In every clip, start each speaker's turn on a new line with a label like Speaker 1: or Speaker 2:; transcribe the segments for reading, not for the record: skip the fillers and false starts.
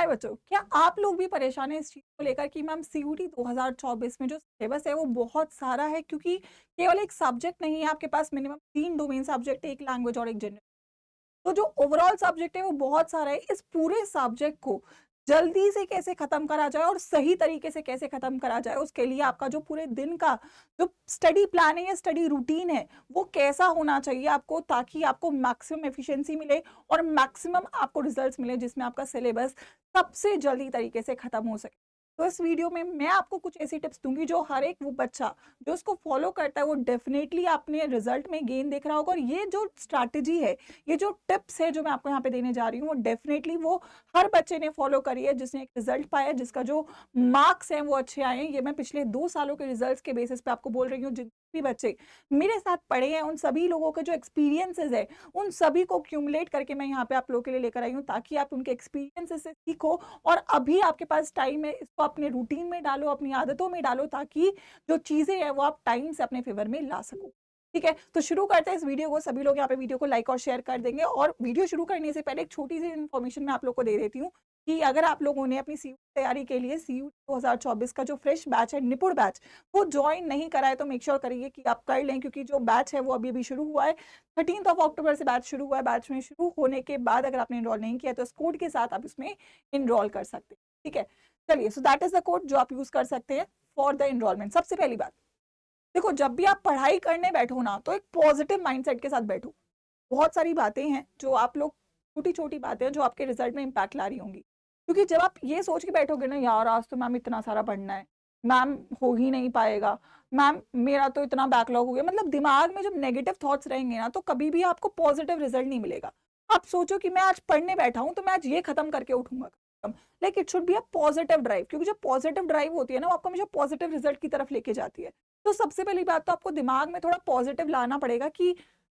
Speaker 1: हाय बच्चों, क्या आप लोग भी परेशान हैं इस चीज़ को लेकर कि मैम सीयूटी 2024 में जो सिलेबस है वो बहुत सारा है, क्योंकि केवल एक सब्जेक्ट नहीं है आपके पास, मिनिमम 3 डोमेन सब्जेक्ट है, एक लैंग्वेज और एक जनरल। तो जो ओवरऑल सब्जेक्ट है वो बहुत सारा है। इस पूरे सब्जेक्ट को जल्दी से कैसे खत्म करा जाए और सही तरीके से कैसे खत्म करा जाए, उसके लिए आपका जो पूरे दिन का जो स्टडी प्लान है या स्टडी रूटीन है वो कैसा होना चाहिए आपको, ताकि आपको मैक्सिमम एफिशिएंसी मिले और मैक्सिमम आपको रिजल्ट्स मिले, जिसमें आपका सिलेबस सबसे जल्दी तरीके से खत्म हो सके। तो इस वीडियो में मैं आपको कुछ ऐसी टिप्स दूंगी जो हर एक वो बच्चा जो उसको फॉलो करता है वो डेफिनेटली अपने रिजल्ट में गेन देख रहा होगा। और ये जो स्ट्रैटेजी है, ये जो टिप्स है जो मैं आपको यहाँ पे देने जा रही हूँ, वो डेफिनेटली वो हर बच्चे ने फॉलो करी है जिसने एक रिजल्ट पाया, जिसका जो मार्क्स हैं वो अच्छे आए हैं। ये मैं पिछले 2 सालों के रिजल्ट्स के बेसिस पे आपको बोल रही हूँ। जितने भी बच्चे मेरे साथ पढ़े हैं उन सभी लोगों के जो एक्सपीरियंसेस है उन सभी को क्यूमुलेट करके मैं यहाँ पे आप लोगों के लिए लेकर आई हूँ, ताकि आप उनके एक्सपीरियंसेस से सीखो और अभी आपके पास टाइम है, इसको अपने रूटीन में डालो, अपनी आदतों में डालो, ताकि जो चीजें हैं वो आप टाइम से अपने फेवर में ला सको। ठीक है, तो शुरू करते हैं इस वीडियो को। सभी लोग यहाँ पे वीडियो को लाइक और शेयर कर देंगे। और वीडियो शुरू करने से पहले एक छोटी सी इन्फॉर्मेशन मैं आप लोग को दे देती हूँ कि अगर आप लोगों ने अपनी सीयू तैयारी के लिए सीयू 2024 का जो फ्रेश बैच है, निपुण बैच, वो ज्वाइन नहीं करा है तो मेक श्योर करिए कि आप कर लें, क्योंकि जो बैच है वो अभी अभी शुरू हुआ है। 13 अक्टूबर से बैच शुरू हुआ है। बैच में शुरू होने के बाद अगर आपने इनरोल नहीं किया तो इस कोड के साथ आप इसमें इनरोल कर सकते हैं। ठीक है, चलिए, so that is the code जो आप यूज कर सकते हैं फॉर द इनरोलमेंट। सबसे पहली बात, देखो, जब भी आप पढ़ाई करने बैठो ना तो एक पॉजिटिव माइंडसेट के साथ बैठो। बहुत सारी बातें हैं जो आप लोग, छोटी छोटी बातें हैं जो आपके रिजल्ट में इम्पैक्ट ला रही होंगी। क्योंकि जब आप ये सोच के बैठोगे ना, यार आज तो मैम इतना सारा पढ़ना है, मैम हो ही नहीं पाएगा, मैम मेरा तो इतना बैकलॉग हो गया, मतलब दिमाग में जब नेगेटिव थॉट्स रहेंगे ना तो कभी भी आपको पॉजिटिव रिजल्ट नहीं मिलेगा। आप सोचो कि मैं आज पढ़ने बैठा हूं तो मैं आज ये खत्म करके उठूंगा, like it should be a positive drive, क्योंकि जो पॉजिटिव ड्राइव होती है ना वो आपको हमेशा पॉजिटिव रिजल्ट की तरफ लेके जाती है। तो सबसे पहली बात तो आपको दिमाग में थोड़ा पॉजिटिव लाना पड़ेगा कि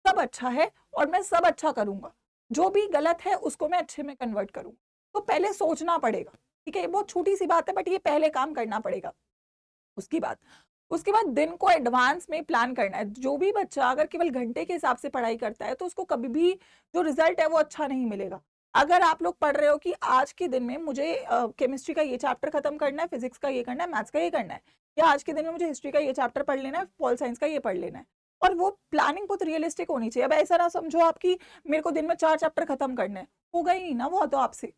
Speaker 1: सब अच्छा है और मैं सब अच्छा करूंगा, जो भी गलत है उसको मैं अच्छे में कन्वर्ट करूँ। तो पहले सोचना पड़ेगा। ठीक है, ये बहुत छोटी सी बात है बट ये पहले काम करना पड़ेगा। उसके बाद दिन को एडवांस में प्लान करना है। जो भी बच्चा अगर केवल घंटे के हिसाब से पढ़ाई करता है तो उसको कभी भी जो रिजल्ट है वो अच्छा नहीं मिलेगा। अगर आप लोग पढ़ रहे हो कि आज के दिन में मुझे केमिस्ट्री का ये चैप्टर खत्म करना है, फिजिक्स का ये करना है, मैथ्स का ये करना है, या आज के दिन में मुझे हिस्ट्री का ये चैप्टर पढ़ लेना है, पॉल साइंस का ये पढ़ लेना है, और वो प्लानिंग बहुत रियलिस्टिक होनी चाहिए। अब ऐसा ना समझो आपकी मेरे को दिन में 4 चैप्टर खत्म करना है, होगा ही नहीं ना वो तो आपसे।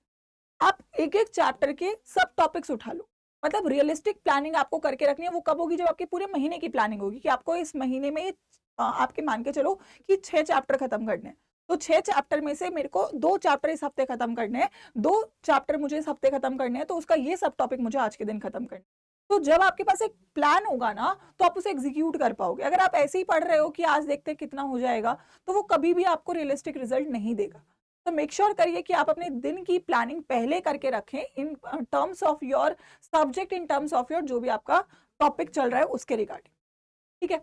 Speaker 1: आप एक एक चैप्टर के सब टॉपिक्स उठा लो। मतलब रियलिस्टिक प्लानिंग आपको करके रखनी है। वो कब होगी? जब आपके पूरे महीने की प्लानिंग होगी कि आपको इस महीने में आपके मान के चलो कि 6 चैप्टर खत्म करने हैं, तो 6 चैप्टर में से मेरे को 2 चैप्टर इस हफ्ते खत्म करने हैं, 2 चैप्टर मुझे इस हफ्ते खत्म करने हैं, तो उसका ये सब टॉपिक मुझे आज के दिन खत्म करना है। तो जब आपके पास एक प्लान होगा ना तो आप उसे एग्जीक्यूट कर पाओगे। अगर आप ऐसे ही पढ़ रहे हो कि आज देखते हैं कितना हो जाएगा, तो वो कभी भी आपको रियलिस्टिक रिजल्ट नहीं देगा। तो मेक श्योर करिए कि आप अपने दिन की प्लानिंग पहले करके रखें in terms of your subject, in terms of your जो भी आपका टॉपिक चल रहा है उसके रिगार्डिंग। ठीक है,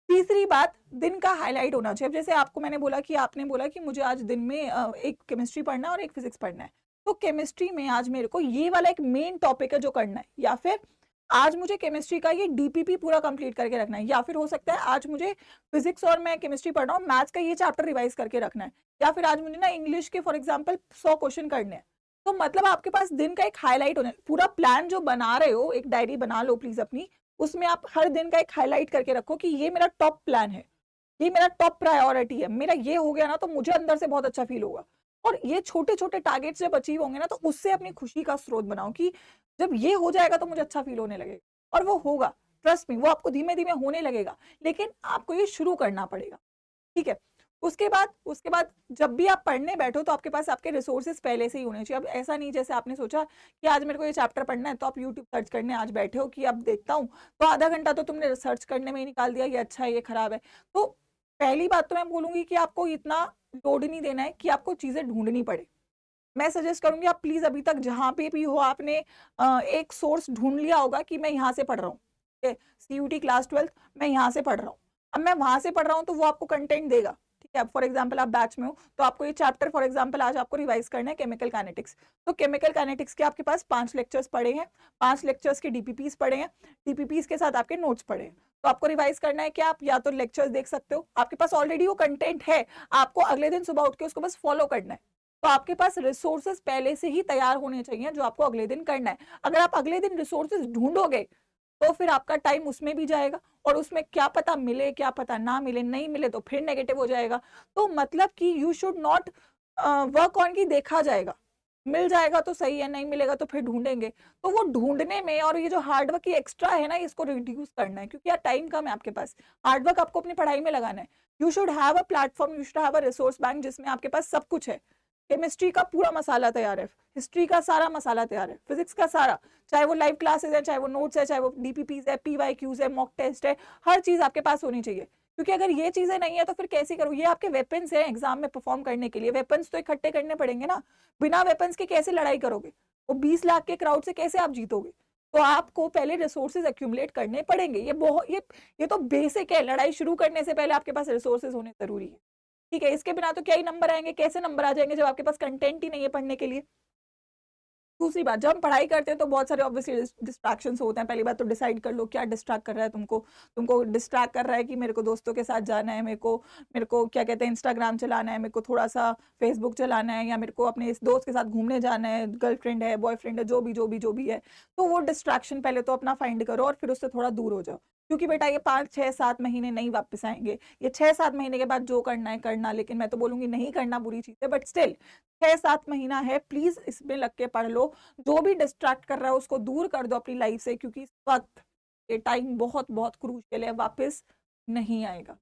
Speaker 1: तीसरी बात, दिन का हाईलाइट होना चाहिए। अब जैसे आपको मैंने बोला कि आपने बोला कि मुझे आज दिन में एक केमिस्ट्री पढ़ना है और एक फिजिक्स पढ़ना है, तो केमिस्ट्री में आज मेरे को ये वाला एक मेन टॉपिक है जो करना है, या फिर आज मुझे केमिस्ट्री का ये डीपीपी पूरा कंप्लीट करके रखना है, या फिर हो सकता है आज मुझे फिजिक्स और मैं केमिस्ट्री पढ़ रहा हूँ, मैथ्स का ये चैप्टर रिवाइज करके रखना है, या फिर आज मुझे ना इंग्लिश के फॉर एग्जाम्पल 100 क्वेश्चन करने हैं। तो मतलब आपके पास दिन का एक हाईलाइट होना है। पूरा प्लान जो बना रहे हो, एक डायरी बना लो प्लीज अपनी, उसमें आप हर दिन का एक हाईलाइट करके रखो कि ये मेरा टॉप प्लान है, ये मेरा टॉप प्रायोरिटी है, मेरा ये हो गया ना तो मुझे अंदर से बहुत अच्छा फील होगा। और ये छोटे छोटे टारगेट्स जब अचीव होंगे ना तो उससे अपनी खुशी का स्रोत बनाओ कि जब ये हो जाएगा तो मुझे अच्छा फील होने लगेगा, और वो होगा। ट्रस्ट मी, वो आपको धीमे धीमे होने लगेगा, लेकिन आपको ये शुरू करना पड़ेगा। ठीक है, उसके बाद जब भी आप पढ़ने बैठो तो आपके पास आपके रिसोर्सेज पहले से ही होने चाहिए। अब ऐसा नहीं जैसे आपने सोचा कि आज मेरे को ये चैप्टर पढ़ना है तो आप यूट्यूब सर्च करने आज बैठे हो कि अब देखता हूँ, तो आधा घंटा तो तुमने रिसर्च करने में ही निकाल दिया, ये अच्छा है ये खराब है। तो पहली बात तो मैं बोलूंगी कि आपको इतना लोड नहीं देना है कि आपको चीजें ढूंढनी पड़े। मैं सजेस्ट करूंगी आप प्लीज अभी तक जहां पे भी हो आपने एक सोर्स ढूंढ लिया होगा कि मैं यहाँ से पढ़ रहा हूँ, सीयूटी क्लास 12 मैं यहाँ से पढ़ रहा हूँ, अब मैं वहां से पढ़ रहा हूँ तो वो आपको कंटेंट देगा। ठीक है, फॉर एग्जाम्पल आप बैच में हो तो आपको ये चैप्टर फॉर एग्जाम्पल आज आपको रिवाइज करना है केमिकल काइनेटिक्स, तो केमिकल काइनेटिक्स के आपके पास 5 लेक्चर्स पढ़े हैं, 5 लेक्चर्स के डीपीपीस पढ़े हैं, डीपीपीस के साथ आपके नोट्स पढ़े हैं। तो आपको रिवाइज करना है कि आप या तो लेक्चर्स देख सकते हो, आपके पास ऑलरेडी वो कंटेंट है, आपको अगले दिन सुबह उठ के उसको बस फॉलो करना है। तो आपके पास रिसोर्सेज पहले से ही तैयार होने चाहिए जो आपको अगले दिन करना है। अगर आप अगले दिन रिसोर्सेज ढूंढोगे तो फिर आपका टाइम उसमें भी जाएगा, और उसमें क्या पता मिले क्या पता ना मिले, नहीं मिले तो फिर नेगेटिव हो जाएगा। तो मतलब कि you should not work on की देखा जाएगा, मिल जाएगा तो सही है, नहीं मिलेगा तो फिर ढूंढेंगे। तो वो ढूंढने में और ये जो हार्डवर्क की एक्स्ट्रा है ना, इसको रिड्यूस करना है, क्योंकि यार टाइम कम है आपके पास, हार्डवर्क आपको अपनी पढ़ाई में लगाना है। You should have a platform, you should have a resource bank जिसमें आपके पास सब कुछ है। केमिस्ट्री का पूरा मसाला तैयार है, हिस्ट्री का सारा मसाला तैयार है, फिजिक्स का सारा, चाहे वो लाइव क्लासेस है, चाहे वो नोट्स है, चाहे वो डीपीपीज है, पीवाईक्यूज है, मॉक टेस्ट है, हर चीज आपके पास होनी चाहिए। क्योंकि अगर ये चीजें नहीं है तो फिर कैसे करो, ये आपके वेपन्स हैं एग्जाम में परफॉर्म करने के लिए, वेपन्स तो इकट्ठे करने पड़ेंगे ना, बिना वेपन्स के कैसे लड़ाई करोगे, वो 20 लाख के क्राउड से कैसे आप जीतोगे। तो आपको पहले रिसोर्सेज एक्यूमुलेट करने पड़ेंगे, ये बहुत ये तो बेसिक है, लड़ाई शुरू करने से पहले आपके पास रिसोर्सेज होने जरूरी है। ठीक है, इसके बिना तो क्या ही नंबर आएंगे, कैसे नंबर आ जाएंगे जब आपके पास कंटेंट ही नहीं है पढ़ने के लिए। दूसरी बात, जब हम पढ़ाई करते हैं तो बहुत सारे ऑब्वियसली डिस्ट्रैक्शंस होते हैं। पहली बात तो डिसाइड कर लो क्या डिस्ट्रैक्ट कर रहा है तुमको। तुमको डिस्ट्रैक्ट कर रहा है कि मेरे को दोस्तों के साथ जाना है, मेरे को क्या कहते हैं इंस्टाग्राम चलाना है, मेरे को थोड़ा सा फेसबुक चलाना है, या मेरे को अपने इस दोस्त के साथ घूमने जाना है, गर्लफ्रेंड है, बॉयफ्रेंड है, जो भी है। तो वो डिस्ट्रैक्शन पहले तो अपना फाइंड करो और फिर उससे थोड़ा दूर हो जाओ, क्योंकि बेटा ये 5 6 7 महीने नहीं वापस आएंगे। ये 6 7 महीने के बाद जो करना है करना, लेकिन मैं तो बोलूंगी नहीं करना बुरी चीज है, बट स्टिल 6 7 महीना है, प्लीज इसमें लग के पढ़ लो। जो भी डिस्ट्रैक्ट कर रहा है उसको दूर कर दो अपनी लाइफ से, क्योंकि इस वक्त ये टाइम बहुत बहुत क्रूशियल है, वापस नहीं आएगा।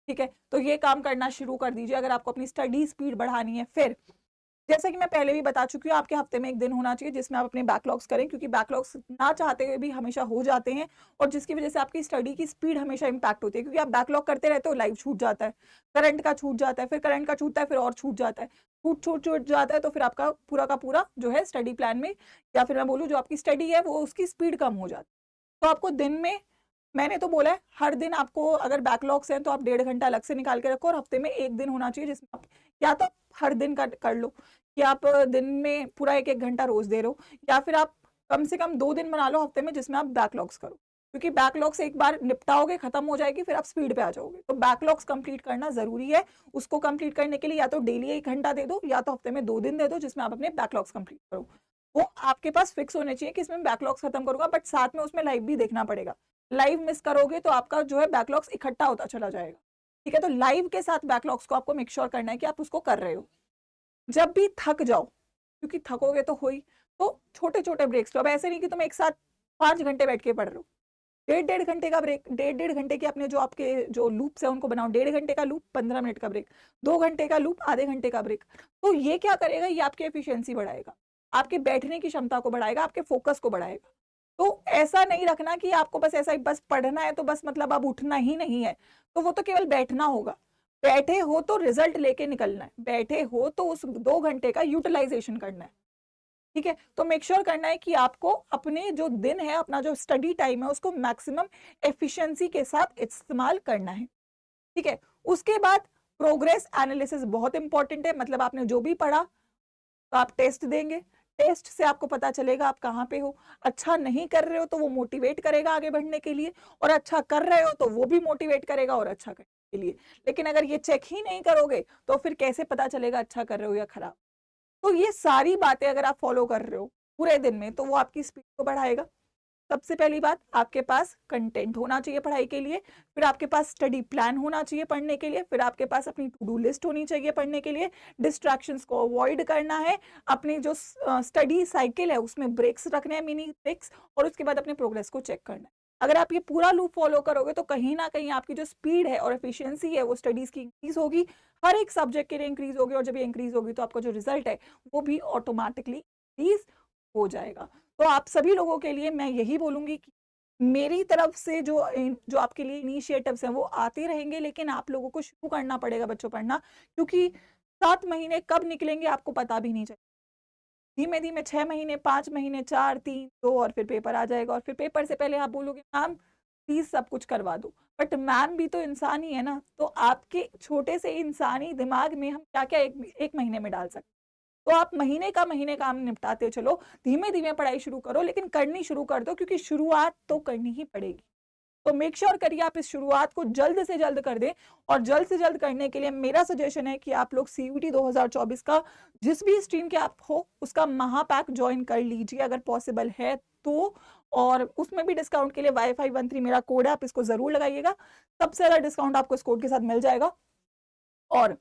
Speaker 1: ठीक है, तो ये काम करना शुरू कर दीजिए अगर आपको अपनी स्टडी स्पीड बढ़ानी है। फिर जैसे कि मैं पहले भी बता चुकी हूँ, आपके हफ्ते में एक दिन होना चाहिए जिसमें आप अपने बैकलॉग्स करें, क्योंकि बैकलॉग्स ना चाहते हुए भी हमेशा हो जाते हैं, और जिसकी वजह से आपकी स्टडी की स्पीड हमेशा इंपैक्ट होती है, क्योंकि आप बैकलॉग करते रहते हो, लाइव छूट जाता है, करंट का छूट जाता है, फिर करंट का छूटता है, फिर और छूट जाता है, छूट जाता है, तो फिर आपका पूरा का पूरा जो है स्टडी प्लान में, या फिर मैं बोलूँ जो आपकी स्टडी है वो उसकी स्पीड कम हो जाती है। तो आपको दिन में, मैंने तो बोला है हर दिन आपको, अगर बैकलॉग्स हैं तो आप 1.5 घंटा अलग से निकाल के रखो, और हफ्ते में एक दिन होना चाहिए जिसमें आप या तो हर दिन का कर लो, कि आप दिन में पूरा 1 1 घंटा रोज दे रहे हो, या फिर आप कम से कम 2 दिन बना लो हफ्ते में जिसमें आप बैकलॉग्स करो, क्योंकि बैकलॉग्स एक बार निपटाओगे खत्म हो जाएगी, फिर आप स्पीड पे आ जाओगे। तो बैकलॉग्स कंप्लीट करना जरूरी है। उसको कंप्लीट करने के लिए या तो डेली 1 घंटा दे दो, या तो हफ्ते में 2 दिन दे दो जिसमें आप अपने बैकलॉग्स कंप्लीट करो। वो आपके पास फिक्स होने चाहिए कि इसमें बैकलॉग्स खत्म करूंगा, बट साथ में उसमें लाइव भी देखना पड़ेगा। लाइव मिस करोगे तो आपका जो है बैकलॉग्स इकट्ठा होता चला जाएगा। ठीक है, तो लाइव के साथ बैकलॉग्स को आपको मेक श्योर करना है कि आप उसको कर रहे हो। जब भी थक जाओ, क्योंकि थकोगे तो हो ही, तो छोटे छोटे ब्रेक्स लो। अब ऐसे नहीं कि तुम एक साथ 5 घंटे बैठ के पढ़ रहे हो। 1.5 घंटे का ब्रेक, 1.5 घंटे के अपने जो आपके जो लूप्स है उनको बनाओ। 1.5 घंटे का लूप, 15 मिनट का ब्रेक, 2 घंटे का लूप, आधे घंटे का ब्रेक। तो ये क्या करेगा, ये आपकी एफिशिएंसी बढ़ाएगा, आपके बैठने की क्षमता को बढ़ाएगा, आपके फोकस को बढ़ाएगा। तो ऐसा नहीं रखना कि आपको बस ऐसा ही बस पढ़ना है तो बस मतलब अब उठना ही नहीं है, तो वो तो केवल बैठना होगा। बैठे हो तो रिजल्ट लेके निकलना है, बैठे हो तो उस 2 घंटे का यूटिलाइजेशन करना है। ठीक है, तो मेक श्योर करना है कि आपको अपने जो दिन है, अपना जो स्टडी टाइम है, उसको मैक्सिमम एफिशिएंसी के साथ इस्तेमाल करना है। ठीक है, उसके बाद प्रोग्रेस एनालिसिस बहुत इंपॉर्टेंट है। मतलब आपने जो भी पढ़ा तो आप टेस्ट देंगे, टेस्ट से आपको पता चलेगा आप कहाँ पे हो। अच्छा नहीं कर रहे हो तो वो मोटिवेट करेगा आगे बढ़ने के लिए, और अच्छा कर रहे हो तो वो भी मोटिवेट करेगा और अच्छा करने के लिए। लेकिन अगर ये चेक ही नहीं करोगे तो फिर कैसे पता चलेगा अच्छा कर रहे हो या खराब। तो ये सारी बातें अगर आप फॉलो कर रहे हो पूरे दिन में तो वो आपकी स्पीड को बढ़ाएगा। सबसे पहली बात, आपके पास कंटेंट होना चाहिए पढ़ाई के लिए, फिर आपके पास स्टडी प्लान होना चाहिए पढ़ने के लिए, फिर आपके पास अपनी टू डू लिस्ट होनी चाहिए पढ़ने के लिए, डिस्ट्रैक्शंस को अवॉइड करना है, अपनी जो स्टडी साइकिल है उसमें ब्रेक्स रखने हैं, मिनी ब्रेक्स, और उसके बाद अपने प्रोग्रेस को चेक करना है। अगर आप ये पूरा लूप फॉलो करोगे तो कहीं ना कहीं आपकी जो स्पीड है और एफिशिएंसी है वो स्टडीज की इंक्रीज होगी, हर एक सब्जेक्ट के लिए इंक्रीज होगी, और जब ये इंक्रीज होगी तो आपका जो रिजल्ट है वो भी ऑटोमेटिकली इंक्रीज हो जाएगा। तो आप सभी लोगों के लिए मैं यही बोलूंगी कि मेरी तरफ से जो आपके लिए इनिशिएटिव्स हैं वो आते रहेंगे, लेकिन आप लोगों को शुरू करना पड़ेगा बच्चों पढ़ना, क्योंकि 7 महीने कब निकलेंगे आपको पता भी नहीं चलेगा। धीमे धीमे 6 महीने, 5 महीने, 4 3 2, और फिर पेपर आ जाएगा, और फिर पेपर से पहले आप बोलोगे मैम प्लीज सब कुछ करवा दो, बट मैम भी तो इंसान ही है ना। तो आपके छोटे से इंसानी दिमाग में हम क्या क्या एक महीने में डाल सकते। तो आप महीने काम निपटाते चलो, धीमे धीमे पढ़ाई शुरू करो, लेकिन करनी शुरू कर दो, क्योंकि शुरुआत तो करनी ही पड़ेगी। तो मेक श्योर करिए आप इस शुरुआत को जल्द से जल्द कर दें, और जल्द से जल्द करने के लिए मेरा सजेशन है कि आप लोग CUET 2024 का जिस भी स्ट्रीम के आप हो उसका महापैक ज्वाइन कर लीजिए अगर पॉसिबल है तो, और उसमें भी डिस्काउंट के लिए Wi-Fi 13 मेरा कोड है, आप इसको जरूर लगाइएगा, सबसे ज्यादा डिस्काउंट आपको इस कोड के साथ मिल जाएगा। और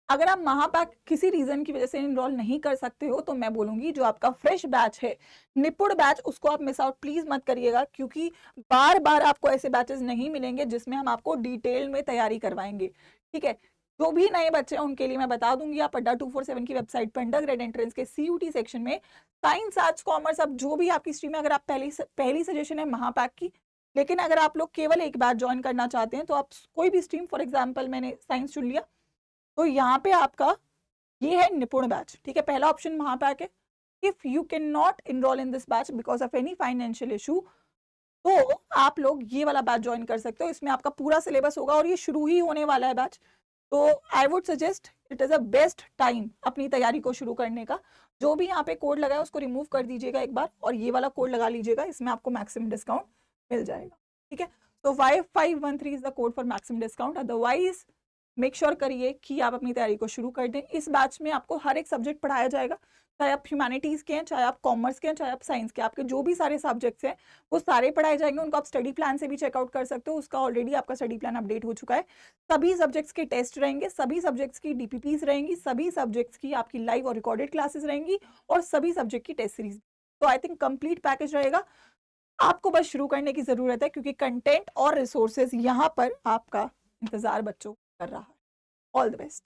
Speaker 1: अगर आप महापैक किसी रीजन की वजह से इनरोल नहीं कर सकते हो तो मैं बोलूंगी जो आपका फ्रेश बैच है, निपुण बैच, उसको आप मिस आउट प्लीज मत करिएगा, क्योंकि बार बार आपको ऐसे बैचेस नहीं मिलेंगे जिसमें हम आपको डिटेल में तैयारी करवाएंगे। ठीक है, जो भी नए बच्चे हैं उनके लिए मैं बता दूंगी, आप अड्डा 247 की वेबसाइट पर अंडर ग्रेड एंट्रेंस के CUT सेक्शन में साइंस आर्ट्स कॉमर्स, अब जो भी आपकी स्ट्रीम है, अगर आप पहली सजेशन है महापैक की, लेकिन अगर आप लोग केवल एक बैच ज्वाइन करना चाहते हैं तो आप कोई भी स्ट्रीम, फॉर एग्जाम्पल मैंने साइंस चुन लिया, तो यहाँ पे आपका ये है निपुण बैच। ठीक है, पहला ऑप्शन महापैक है। If you can not enroll in this batch because of any financial issue, तो आप लोग ये वाला बैच ज्वाइन कर सकते हो, इसमें आपका पूरा सिलेबस होगा और ये शुरू ही होने वाला है बैच। तो I would suggest it is a best time अपनी तैयारी को शुरू करने का। जो भी यहाँ पे कोड लगा है उसको रिमूव कर दीजिएगा एक बार, और ये वाला कोड लगा लीजिएगा, इसमें आपको मैक्सिमम डिस्काउंट मिल जाएगा। ठीक है, तो 5513 is the code for maximum discount. Otherwise make sure करिए कि आप अपनी तैयारी को शुरू कर दें। इस बैच में आपको हर एक सब्जेक्ट पढ़ाया जाएगा, चाहे आप ह्यूमैनिटीज के हैं, चाहे आप कॉमर्स के हैं, चाहे आप साइंस के, आपके जो भी सारे सब्जेक्ट्स हैं वो सारे पढ़ाए जाएंगे। उनको आप स्टडी प्लान से भी चेकआउट कर सकते हो, उसका ऑलरेडी आपका स्टडी प्लान अपडेट हो चुका है। सभी सब्जेक्ट्स के टेस्ट रहेंगे, सभी सब्जेक्ट्स की DPPs रहेंगी, सभी सब्जेक्ट्स की आपकी लाइव और रिकॉर्डेड क्लासेस रहेंगी, और सभी सब्जेक्ट की टेस्ट सीरीज। तो आई थिंक कंप्लीट पैकेज रहेगा, आपको बस शुरू करने की जरूरत है, क्योंकि कंटेंट और रिसोर्सेज यहाँ पर आपका इंतजार बच्चों कर रहा है। All the best.